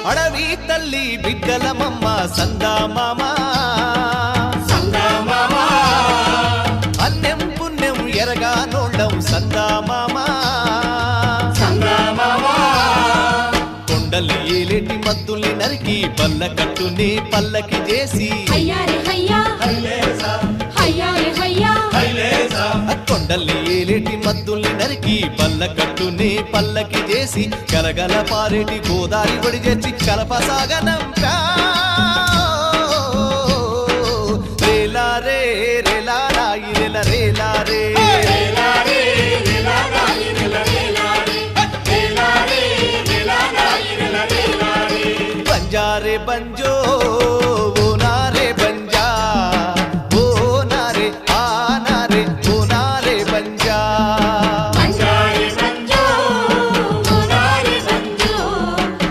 అడవి తల్లి బిడ్డలమమ్మ సందామామ అన్నెం పుణ్యం ఎరగా నోళ్ళం సందామామ కొండలు ఏలేటి మద్దుల్ని నరికి పల్ల కట్టుని పల్లకి చేసి కొండల్ని ఏలేటి మద్దుల్ని నరికి పల్ల కట్టుని పల్లకి చేసి కలగల పారేటి గోదారి ఒడి చేసి కలపసాగనంపా రేలా రే రేలా రాయి రేల రేలా రే బంజారే బంజో